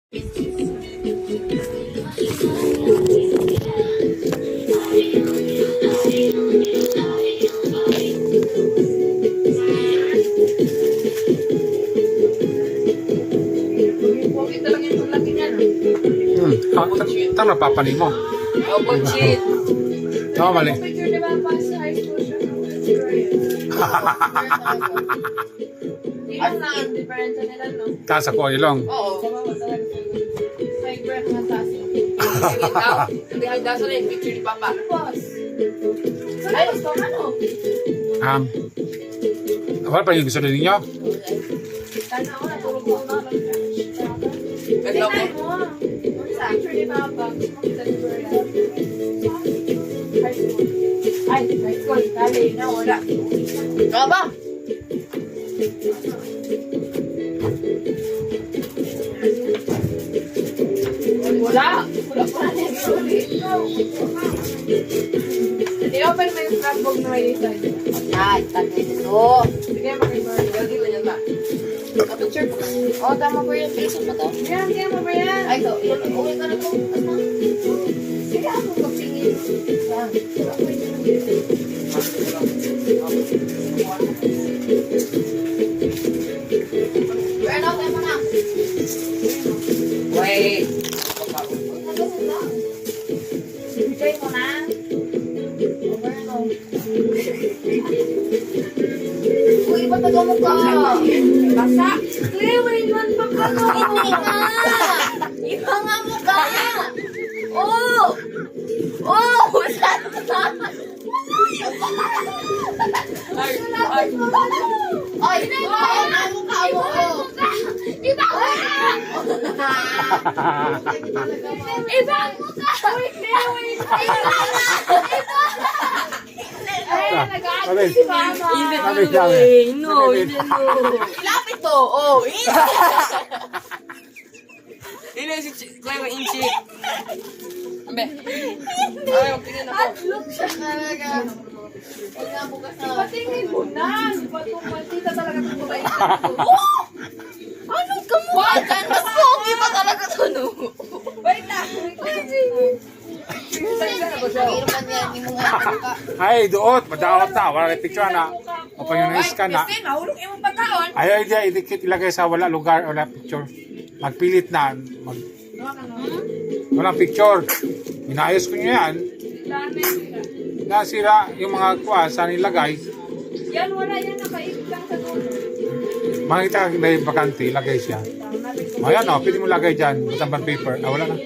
Ito napapali mo. Opo, cheat. Oo, mali. Picture diba pa sa high school siya? Ilang na ang diferensya nila, no? Taas ako, ilong. Oo. May breath na taas. Hindi handa sa rin, picture ni Papa. Boss. Ay, gusto ka, no? Wala pa yung gusto din ninyo? Sana ako natulog ko na. Ganda po. Tingnan mo. Sa picture ni Papa. Makita ni Berla. High school. Ay, high school. Kali na, wala. Papa! Wala. Wala pa na niya. I-open mo yung scrapbook na may design. Ay, tanay nito. Sige, makibay. Gagi ba niya ba? Picture ko. Oo, tama po yung face mo to. Yan, kaya mo ba yan? Ay, ito. Uwi ka na po. Sige, ako magpingin. Burn out mo na. Wait. Bigay mo na. Uy, ba't nagawa ka? Basa. Clearing man pa ka. Hindi nga. Iba nga mo ka. Oh! Oh! Masyado ka. Ay, hindi ba? Ang mukha mo. Iba ko na. Iba ang mukha. Ay, nag-aaral si Mama. No, hindi no. Lapit to. Oh, ini si Clever Inchi. Ambe. Ay, magtingin ako. Look siya talaga. Huwag nga bukas na. Patingin mo na. Patita talaga ito ba ito? Ano ka mo? Mas pogi pa talaga to, no? Wait na. Hirman yan, hindi mo nga ka. Ay, doot. Madaot na. Wala na picture na. O pa yung na-scan na. Christine, mahulog yung pagkaon. Ay, idikit ilagay sa wala lugar, wala picture. Magpilit na. Walang picture. Inayos ko nyo yan. Nasira yung mga kuha sa nilagay. Yan, wala yan. Nakaibig lang sa dulo. Makita na yung bakante, ilagay siya. O yan o, pwede mo lagay dyan. Tamban paper. Ah, wala na.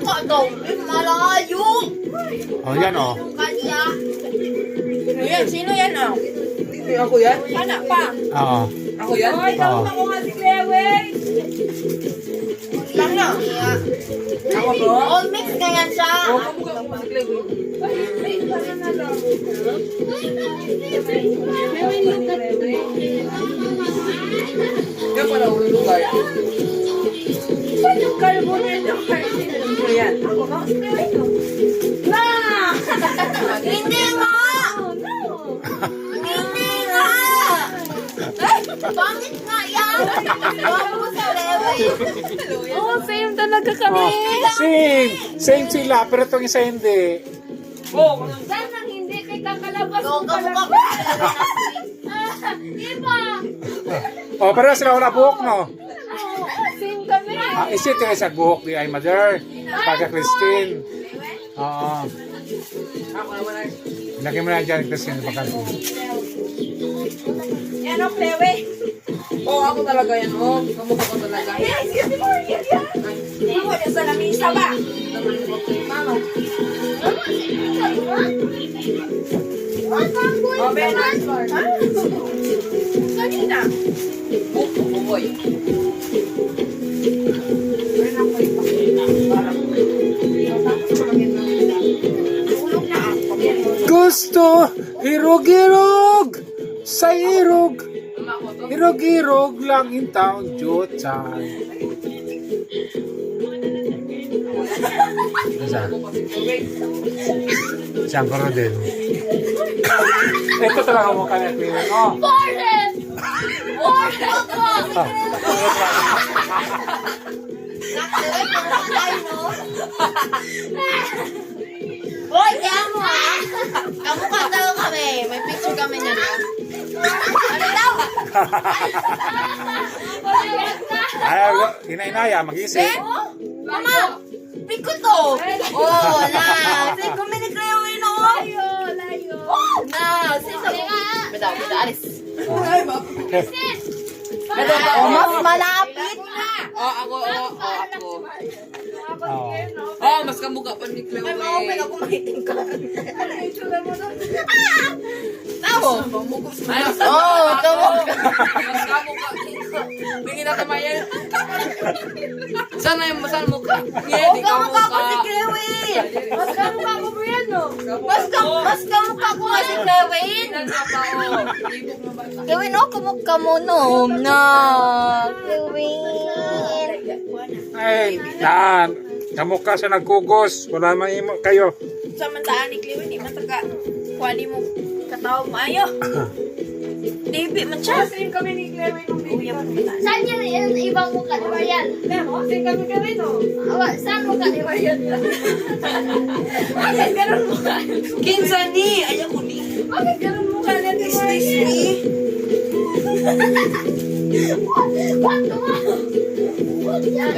Kadaw, malayo. O yan o. Kanya. Ayan, sino yan ah? Ako yan? Anak pa. Oo. Ako yan? Ay, nauna ko nga si Clewey. Lang na. Ako po? All mix ka yan siya. Ay, para na lang. Yan pala ulo lugar. Saan yung kalbo na yung cartoon? Ano yan? Ako nga, si Clewey no? Na! Hindi nga! Oh, no! Hindi nga! Pangit nga yan! Bago mo sa level. Oh, same talaga kami. Same! Same sila, pero itong isa hindi. Saan ang hindi kay kakalabas Go, mo go, pala? go. Iba! O, pero sila wala buhok, no? Oh, same kami. Isit yung isa buhok di ay mother. Pagka Christine. Oo. Ilagay mo na dyan, Christine, bakante. Yan o, Clewey. Oo, ako talaga yan. Oo, kamukha ko talaga. Ayan, si Morgan yan. Ako yan sa lamisa ba? Mama. Oh, Bernard. Kanina. Buboy. Gusto, hirog-hirog, sa irog. Hirog-hirog lang in town, Jotsan. Siyang ko din. Ito talaga mo kanya, Queen. Oh. Forehead! Forehead! Hoy, kaya mo ha? Kamukha daw kami. May picture kami niya. Ano daw? Ay, ina-inaya, mag-isip. Mama! Piko to! Oh, na! Sige, kung minikreawin o! Layo. Na! Sige, bitaw, alis. Bitaw. Oh, mas malapit. Ako. Oo. Mas kamukha pa ni Chloe. May ma-open ako mahiting ka. Ano yung tsura mo nun? Tamo! Ayos. Oh, tamo! Mas kamukha. Bingin na tamayan. Saan mukha? Oh, kamukha ko si Krewin! Mas kamukha ko po yan, no? Mas kamukha ko nga si Krewin! Krewin, oh, kamukha mo, no? No! Krewin! Ay, yan. Kamukha siya nagkugos. Wala mahimo kayo. Samantaan ni Krewin, di man taga kuwali mo katawag maayo. Baby, man siya. Same kami ni Claire nung baby kami. Saan yan yung ibang mukha ni Marian? Memo, same kami kami, no? Saan mukha ni Marian? Bakit ganun mo ka? Kinsa ni? Ayaw ko ni. Bakit ganun mo ka? Bakit mo? Yan.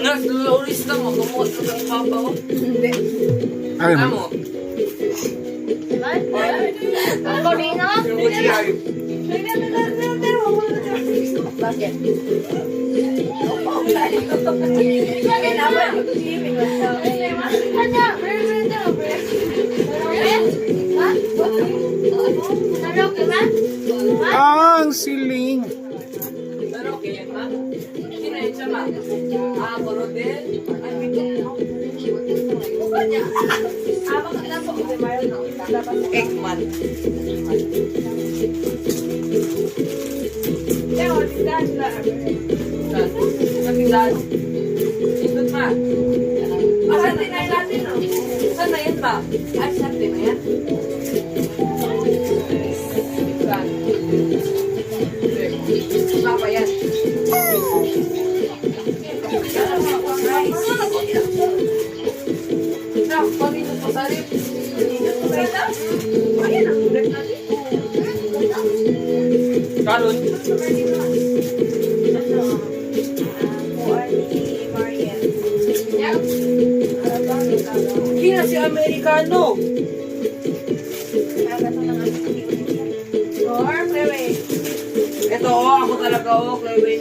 Nag-loris lang mo. Kamukha sa kang papa ko. Ay, Amo. Ako rin ako. Bakit? Ano? Ano ka ba? ang siling. Pero okay yan, ma? Sino yun siya, ma? Korodel? Ekman. Napilan. Ikot, ma. Saan na yan, ma? Ay, saan na yan? Saan? Papa yan. Na, pagino po sa rin. Karon. Hindi na si Amerikano. Ito, ako talaga, Chloe.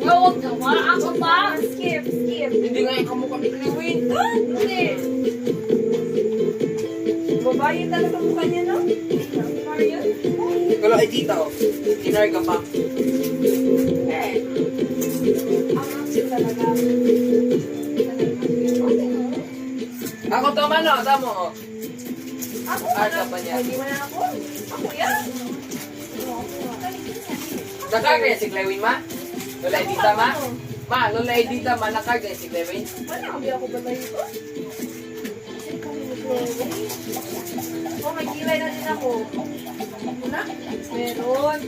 Huwag ka ba? Ako ba? Skip. Hindi nga yung kamukha ni Chloe. Hindi. Babae talaga mukha niya, no? Marian? Kala ay tita, oh. Kinar ka pa. Ang action talaga. Ako to man, oh. Tamo, oh. Ako Arka pa niya. Hindi mo na ako. Ako yan. Nakagaya si Chloe, ma? Lola Edita, ma? Ma, Lola Edita, ma, nakagaya si Chloe. Wala kami ako ba tayo ito? Oh, may kilay na din ako. Na? Meron.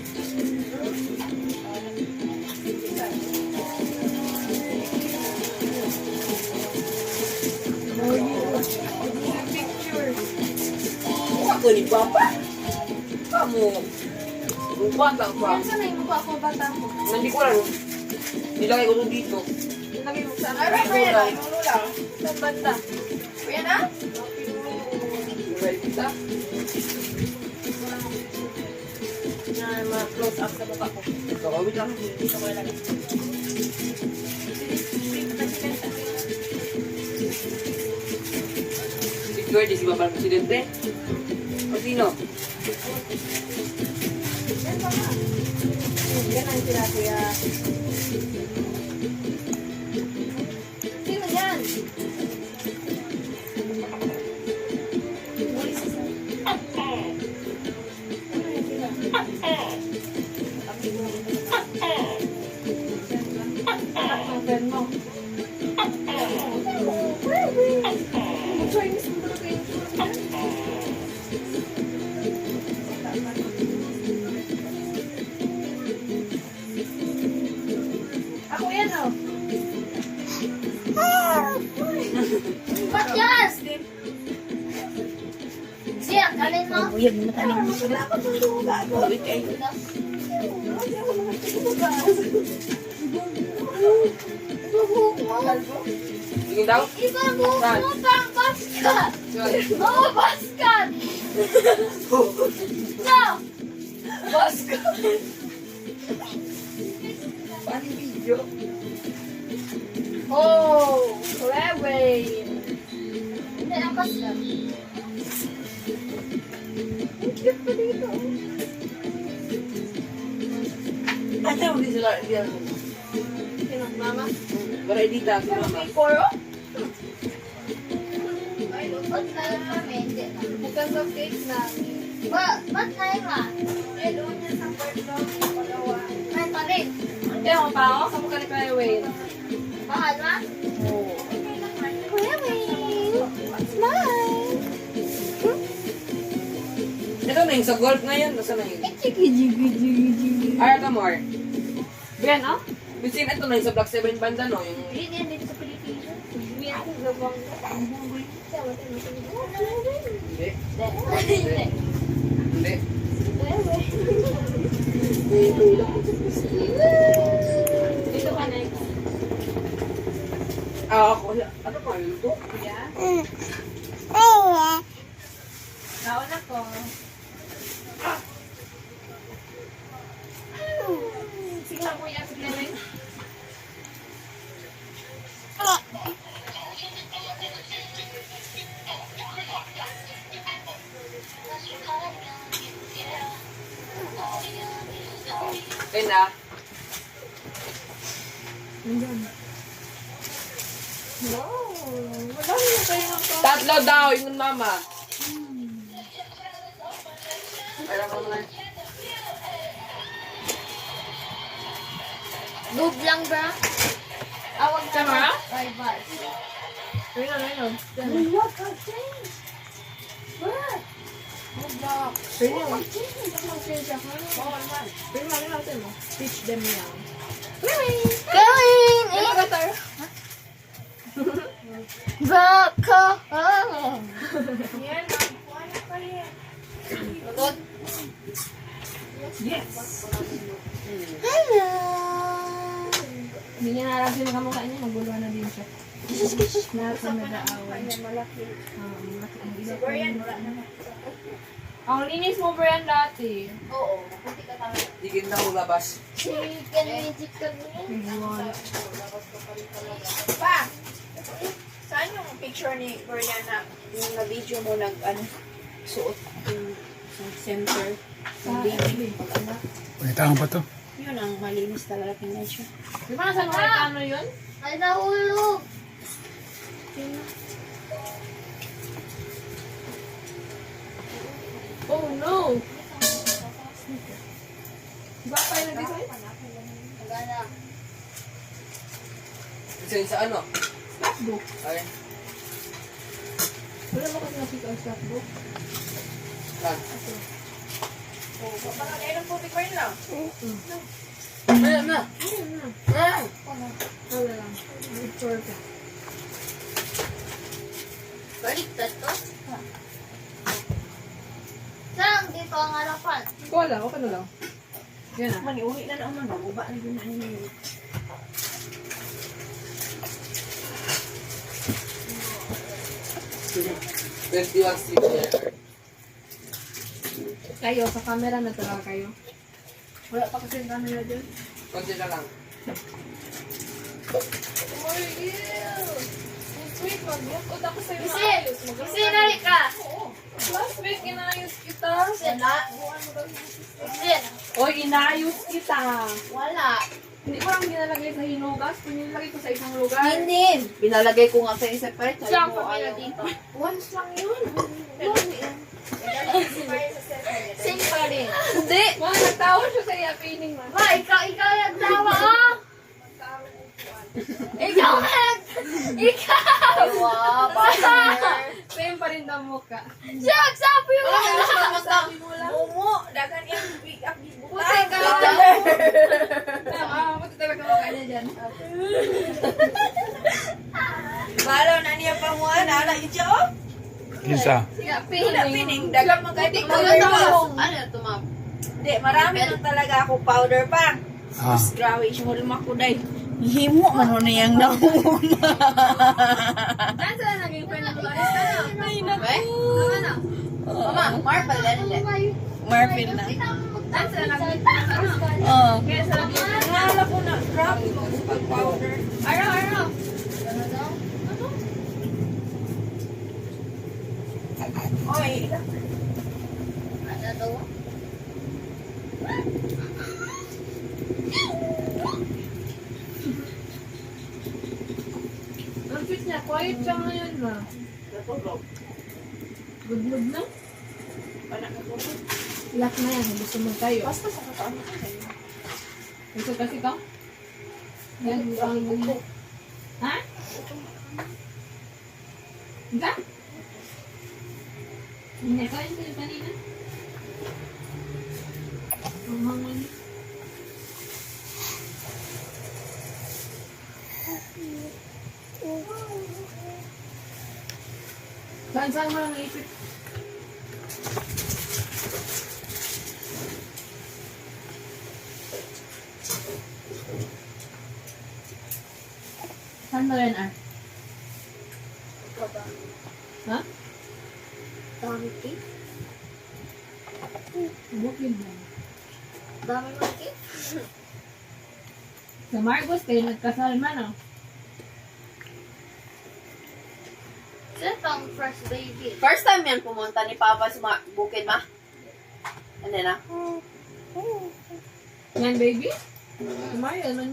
Picture. Ako ni Papa. Kamu. Bata pa. Yan sana yung mukha ko, bata ko. Hindi ko lang. Nilagay ko to dito. Lagay mo saan? Ay, kaya na, inulo lang. Saan banda? Kuya na? Lola Edita. Na ma-close up sa mukha ko. Ito, wait lang. Dito ko ilagay. Security, si Babang Presidente. O sino? Yan pa nga. Yan ang sila, kuya. Sino yan? Ang friend mo. Chinese mo talaga yung ako uyab mo tayo ng sulat. Gawin kayo. Sige daw. Iba mo, Saan? pang basket. Saan? Oh, basket. No. Paano video? Oh, clever. Hindi, ang basket. Cute pa dito. Ate, hindi sila. Sino, mama? Para edita. May koro? Ba't na yung kami? Hindi na. Because of cake namin. Ba't na yung ma? Eh, doon niya sa kwarto. Palawa. Ay, pa rin. Kaya mo pa ako? Kamukha ni Kuya Wayne. Mahal ma? Oo. Kuya Wayne. Smile. Ito na yung sa golf ngayon. Nasa na yun? Ay, ito more. Bien, oh? Bisin, ito na yung sa Block 7 banda, no? Yung... Hindi yan dito sa Pilipinas. Bien, gabang. Hindi. Hindi. Hindi. Dito ka next. Ah, ako. Ano pa yun ito? Yeah. Nauna ko. Sige lang kuya, sige lang. Ayun na. Wow. Madami na kayo ng to. Tatlo daw, yung mama. Alam mo na. Goob lang ba? Awag na Camera? Ay, bal. Ayun na, ayun na. What a change! What? Pwede mo. Pwede mo natin mo. Teach them yan. Going in the car. Yan. Hello. Hindi niya narasin ang kamukha niya. Maguluhan na din siya. Lahat sa nag-aaway. Malaki. Ang linis mo, Brian, dati. Oo, puti ka tayo. Digin na ulabas. Chicken magic kami. Wala. Pa! Saan yung picture ni Brianna? Yung na-video mo suot yung center. Yung baby. Pag-anak. Pagkitahan pa to. Yun ang malinis talaga tingnan siya. Di ba nasa mga ano yun? Ay, nahulog. Oh no! Ba pa yung design? Magana. Isa sa ano? Scrapbook. Ay, Wala mo kasi nakita ang scrapbook. saan? Baka kayo ng puti ko yun lang. Ayan na. Wala lang. Picture ka. Baliktad to. Saan dito ang harapan? Wala, okay na lang. Yan na. Maniuwi na naman. Uba na yun na yun. Pwede yung street there. Kayo, sa camera na talaga kayo. Wala pa kasi yung camera dyan. Konti na lang. Oh, ew! Wait, mag-look ako sa'yo na Kasi, ayos. kasi nari ka. Last week, inayos kita. Kasi na. Kasi, Oy, inayos kita. wala. Hindi ko lang ginalagay sa hinugas. Pinilagay ko sa isang lugar. Hindi. Pinalagay ko nga sa separate. Saan pa kaya dito? Once lang yun. Same pa rin. Hindi. Ma, nagtawa siya sa iya. Pining man. Ma, ikaw nagtawa ka. Ikaw nag... Ikaw! Wow, partner. Same pa rin daw mukha. Siya, sabi mo! Sabi mo lang. Momo, dagan yung big up di Puti buta. ka. Puti talaga mukha niya dyan. Balo na niya pa mo ana yung job. Isa. Yeah, Wala pining. pining. Dagang magkati. Ano ito, ma'am? Hindi, marami lang talaga ako powder pa. Ah. Grabe, siya hulma ko day. Himo man mo niyang nahuhuma. Saan sila naging friend ng Loris? Ano? Ay, naku. Tama na. Mama, Marvel, ano din? Marvin na. Saan sila naging friend? Ano? Oh. Kaya sila naging friend? Naalala ko na, grabe mo pag powder. Araw. Oy, Ano daw? Ang cute niya. Quiet siya ngayon na. Good na. panak ako. Lock na yan. Gusto mo tayo. Basta sa kataan ko. Gusto kasi ka? Yan. Ang muna. Ha? Hindi? Hindi ka yun sa'yo kanina? Ang hangon. Saan mo lang naisip? Saan mo yan, Ar? Ha? Dami cake? Bukid mo. Dami mga cake? Sa Marcos, kayo nagkasal man, oh. Sino pang first baby? First time yan pumunta ni Papa sa bukid, ma? Ano na? Yan, baby? Mario, ano yun?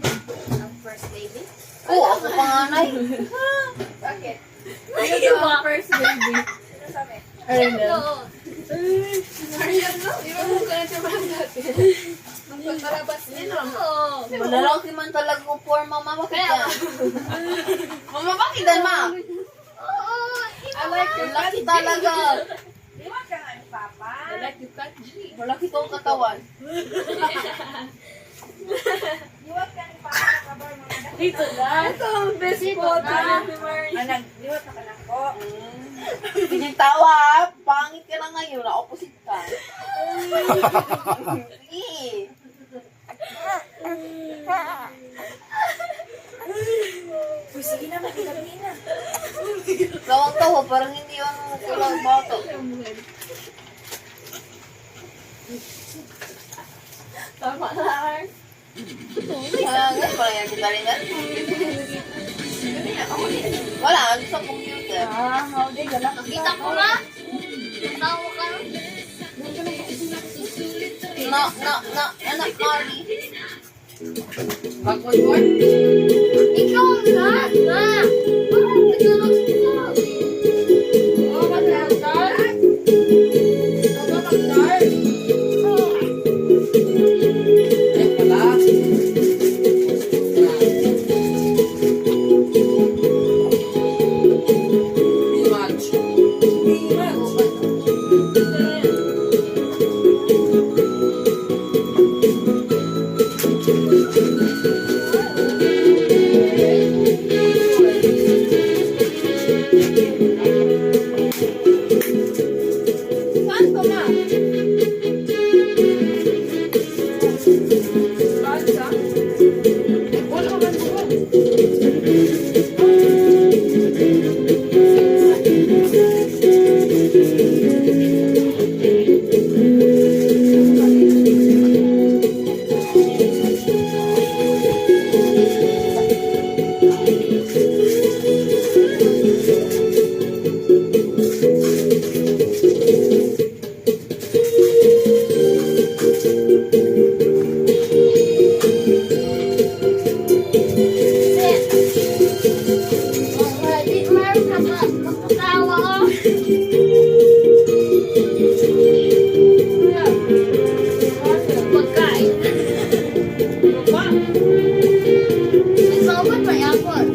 Ang first baby? Oo, ako panganay. Bakit? Ayun ang first baby. Ano sabi? Arendel. Marian, no? Iwan mo ka na siya mga dati. Magpaparabas din, no? Malalaki man talaga kung forma, ma. Bakit yan? Mama, bakit yan, ma? Oo, I like your Laki talaga. Iwan ka nga ni Papa. I like your cut, G. Malaki tong katawan. Iwan ka ni Papa. Kabar mo na. Dito na. Ito ang best Dito photo na. ni Mario. Anak, diwat na ka na ko. Pinitawa, ha? Pangit ka na ngayon. Na-opposite ka. Sige. Uy, sige na, magkagabi na. Lawang tawa, parang hindi yun kulang bato. Tama na, Ar. Ngayon pala yan kita rin yan. Wala, ano sa computer. how they gala. Nakita ko nga. Tawa ka. Anak Carly. Mag-on-board? Ikaw nga, nga. Parang ikaw nagsasabi. Oh, mag-start. Mag-start. Yan pala. Rematch. Saan ko na? Saan sa? Wala ka man ko. Di Meron ka ba? Magpatawa ko. Pagkain. May sobat pa yapon.